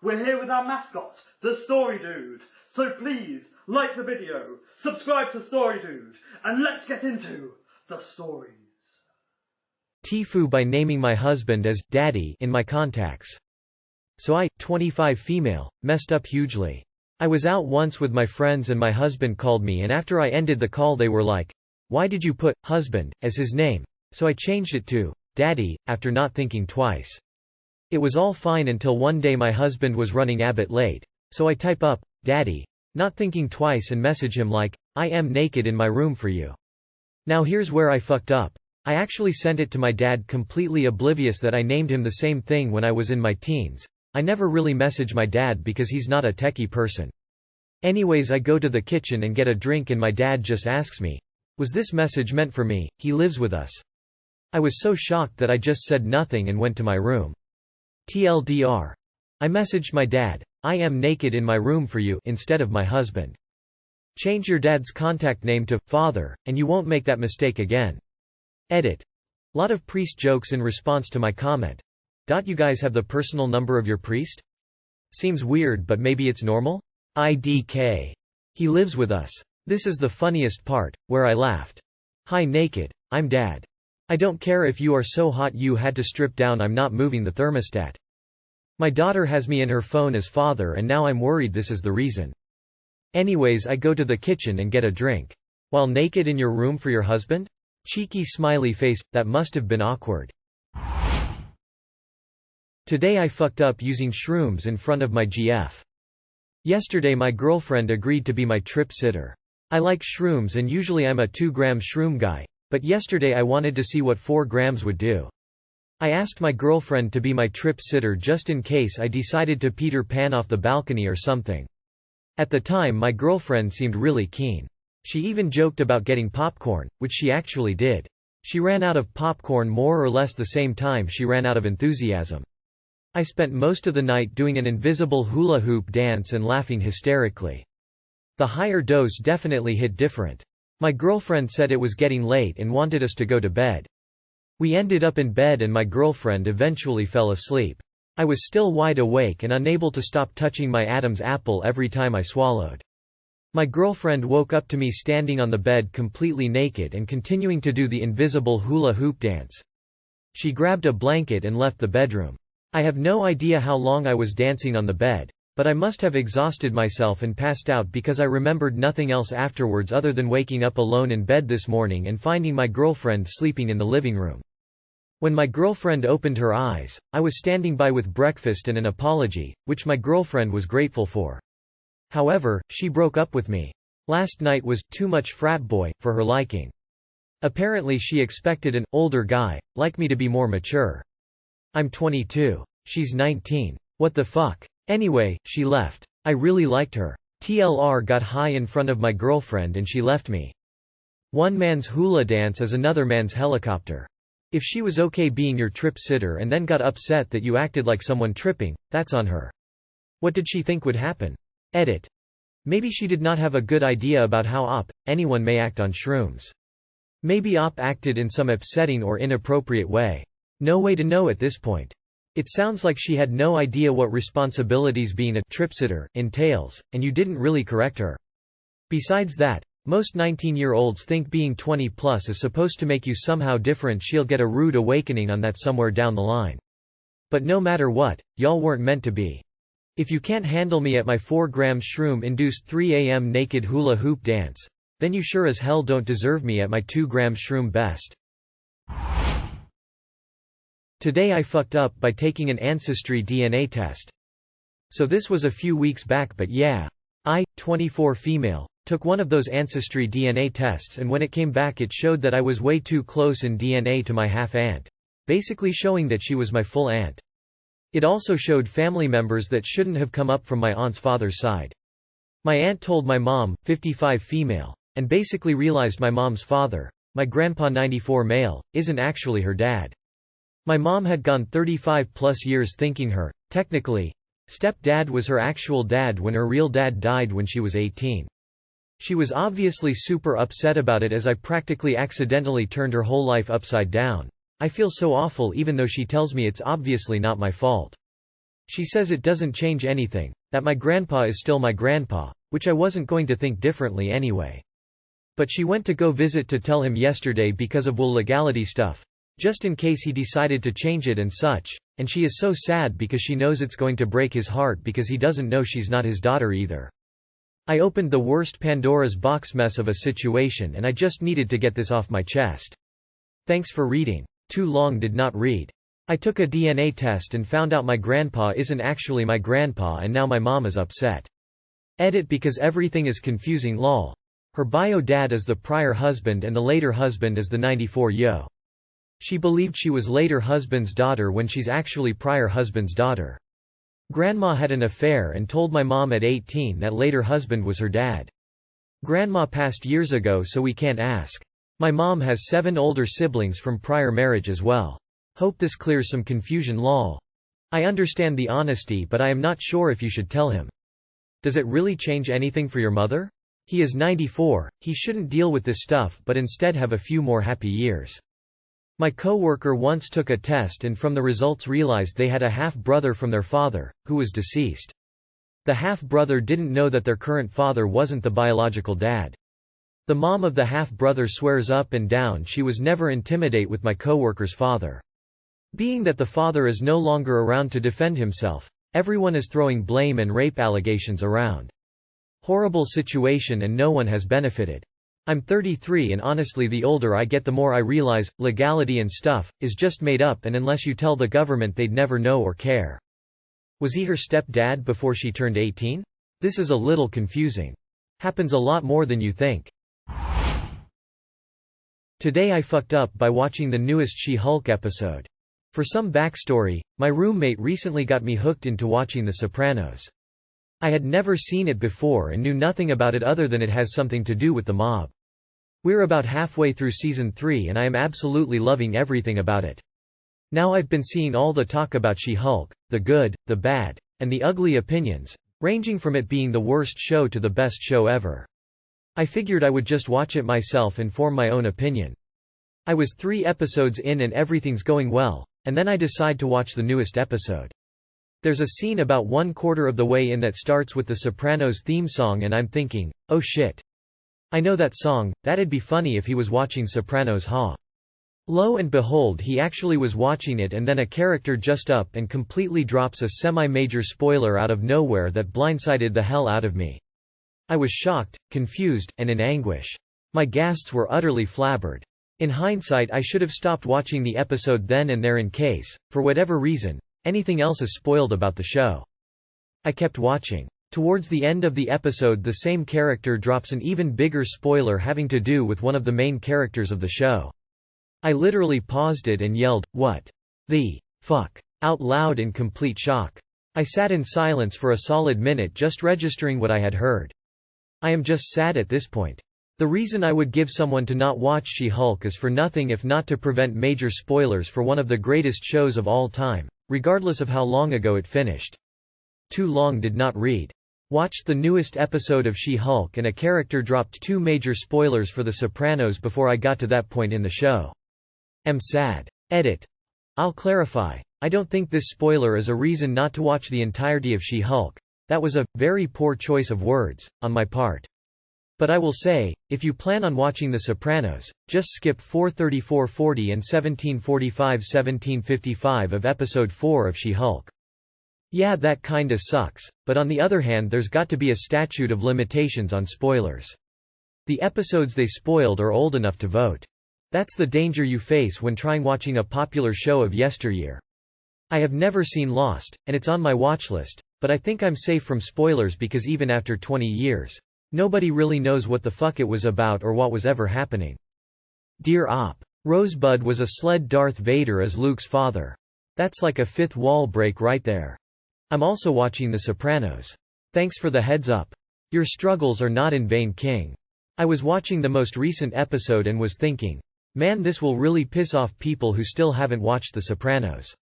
we're here with our mascot, the Story Dude. So please, like the video, subscribe to Story Dude, and let's get into the stories. Tifu by naming my husband as Daddy in my contacts. So I, 25 female, messed up hugely. I was out once with my friends and my husband called me, and after I ended the call they were like, "Why did you put husband as his name?" So I changed it to Daddy, after not thinking twice. It was all fine until one day my husband was running a bit late, so I type up, Daddy, not thinking twice and message him like, I am naked in my room for you. Now here's where I fucked up. I actually sent it to my dad completely oblivious that I named him the same thing when I was in my teens. I never really message my dad because he's not a techie person. Anyways, I go to the kitchen and get a drink and my dad just asks me, was this message meant for me? He lives with us. I was so shocked that I just said nothing and went to my room. TLDR. I messaged my dad, I am naked in my room for you, instead of my husband. Change your dad's contact name to father, and you won't make that mistake again. Edit. Lot of priest jokes in response to my comment. You guys have the personal number of your priest? Seems weird, but maybe it's normal? IDK. He lives with us. This is the funniest part, where I laughed. Hi naked, I'm dad. I don't care if you are so hot you had to strip down, I'm not moving the thermostat. My daughter has me in her phone as father and now I'm worried this is the reason. Anyways, I go to the kitchen and get a drink. While naked in your room for your husband? Cheeky smiley face, that must have been awkward. Today I fucked up using shrooms in front of my GF. Yesterday my girlfriend agreed to be my trip sitter. I like shrooms and usually I'm a 2-gram shroom guy, but yesterday I wanted to see what 4 grams would do. I asked my girlfriend to be my trip sitter just in case I decided to Peter Pan off the balcony or something. At the time my girlfriend seemed really keen. She even joked about getting popcorn, which she actually did. She ran out of popcorn more or less the same time she ran out of enthusiasm. I spent most of the night doing an invisible hula hoop dance and laughing hysterically. The higher dose definitely hit different. My girlfriend said it was getting late and wanted us to go to bed. We ended up in bed and my girlfriend eventually fell asleep. I was still wide awake and unable to stop touching my Adam's apple every time I swallowed. My girlfriend woke up to me standing on the bed completely naked and continuing to do the invisible hula hoop dance. She grabbed a blanket and left the bedroom. I have no idea how long I was dancing on the bed, but I must have exhausted myself and passed out because I remembered nothing else afterwards other than waking up alone in bed this morning and finding my girlfriend sleeping in the living room. When my girlfriend opened her eyes, I was standing by with breakfast and an apology, which my girlfriend was grateful for. However, she broke up with me. Last night was too much frat boy for her liking. Apparently she expected an older guy, like me, to be more mature. I'm 22. She's 19. What the fuck? Anyway, she left. I really liked her. TLR got high in front of my girlfriend and she left me. One man's hula dance is another man's helicopter. If she was okay being your trip sitter and then got upset that you acted like someone tripping, that's on her. What did she think would happen? Edit. Maybe she did not have a good idea about how anyone may act on shrooms. Maybe acted in some upsetting or inappropriate way. No way to know at this point. It sounds like she had no idea what responsibilities being a trip-sitter entails, and you didn't really correct her. Besides that, most 19-year-olds think being 20+ is supposed to make you somehow different. She'll get a rude awakening on that somewhere down the line. But no matter what, y'all weren't meant to be. If you can't handle me at my 4-gram shroom-induced 3 a.m. naked hula hoop dance, then you sure as hell don't deserve me at my 2-gram shroom best. Today I fucked up by taking an ancestry DNA test. So this was a few weeks back, but yeah. I, 24 female, took one of those ancestry DNA tests and when it came back it showed that I was way too close in DNA to my half-aunt. Basically showing that she was my full aunt. It also showed family members that shouldn't have come up from my aunt's father's side. My aunt told my mom, 55 female, and basically realized my mom's father, my grandpa 94 male, isn't actually her dad. My mom had gone 35+ years thinking her, technically, step-dad was her actual dad when her real dad died when she was 18. She was obviously super upset about it as I practically accidentally turned her whole life upside down. I feel so awful even though she tells me it's obviously not my fault. She says it doesn't change anything, that my grandpa is still my grandpa, which I wasn't going to think differently anyway. But she went to go visit to tell him yesterday because of legality stuff, just in case he decided to change it and such, and she is so sad because she knows it's going to break his heart because he doesn't know she's not his daughter either. I opened the worst Pandora's box mess of a situation and I just needed to get this off my chest. Thanks for reading. Too long did not read. I took a DNA test and found out my grandpa isn't actually my grandpa and now my mom is upset. Edit because everything is confusing lol. Her bio dad is the prior husband and the later husband is the 94-yo. She believed she was later husband's daughter when she's actually prior husband's daughter. Grandma had an affair and told my mom at 18 that later husband was her dad. Grandma passed years ago so we can't ask. My mom has 7 older siblings from prior marriage as well. Hope this clears some confusion lol. I understand the honesty but I am not sure if you should tell him. Does it really change anything for your mother? He is 94, he shouldn't deal with this stuff but instead have a few more happy years. My coworker once took a test and from the results realized they had a half-brother from their father, who was deceased. The half-brother didn't know that their current father wasn't the biological dad. The mom of the half-brother swears up and down she was never intimate with my coworker's father. Being that the father is no longer around to defend himself, everyone is throwing blame and rape allegations around. Horrible situation and no one has benefited. I'm 33 and honestly the older I get the more I realize, legality and stuff, is just made up and unless you tell the government they'd never know or care. Was he her step-dad before she turned 18? This is a little confusing. Happens a lot more than you think. Today I fucked up by watching the newest SheHulk episode. For some backstory, my roommate recently got me hooked into watching The Sopranos. I had never seen it before and knew nothing about it other than it has something to do with the mob. We're about halfway through season 3 and I am absolutely loving everything about it. Now I've been seeing all the talk about SheHulk, the good, the bad, and the ugly opinions, ranging from it being the worst show to the best show ever. I figured I would just watch it myself and form my own opinion. I was 3 episodes in and everything's going well, and then I decide to watch the newest episode. There's a scene about 1/4 of the way in that starts with the Sopranos theme song and I'm thinking, oh shit. I know that song, that'd be funny if he was watching Sopranos ha. Lo and behold he actually was watching it and then a character just up and completely drops a semi-major spoiler out of nowhere that blindsided the hell out of me. I was shocked, confused, and in anguish. My gasps were utterly flabbered. In hindsight I should have stopped watching the episode then and there in case, for whatever reason, anything else is spoiled about the show. I kept watching. Towards the end of the episode the same character drops an even bigger spoiler having to do with one of the main characters of the show. I literally paused it and yelled, "What the fuck?" out loud in complete shock. I sat in silence for a solid minute just registering what I had heard. I am just sad at this point. The reason I would give someone to not watch SheHulk is for nothing if not to prevent major spoilers for one of the greatest shows of all time, regardless of how long ago it finished. Too long did not read. Watched the newest episode of SheHulk and a character dropped 2 major spoilers for The Sopranos before I got to that point in the show. Am sad. Edit. I'll clarify. I don't think this spoiler is a reason not to watch the entirety of SheHulk. That was a very poor choice of words on my part. But I will say, if you plan on watching The Sopranos, just skip 4:34:40 and 17:45-17:55 of episode 4 of SheHulk. Yeah, that kinda sucks, but on the other hand there's got to be a statute of limitations on spoilers. The episodes they spoiled are old enough to vote. That's the danger you face when trying watching a popular show of yesteryear. I have never seen Lost, and it's on my watch list, but I think I'm safe from spoilers because even after 20 years, nobody really knows what the fuck it was about or what was ever happening. Dear Op. Rosebud was a sled Darth Vader as Luke's father. That's like a 5th wall break right there. I'm also watching The Sopranos. Thanks for the heads up. Your struggles are not in vain, King. I was watching the most recent episode and was thinking, man, this will really piss off people who still haven't watched The Sopranos.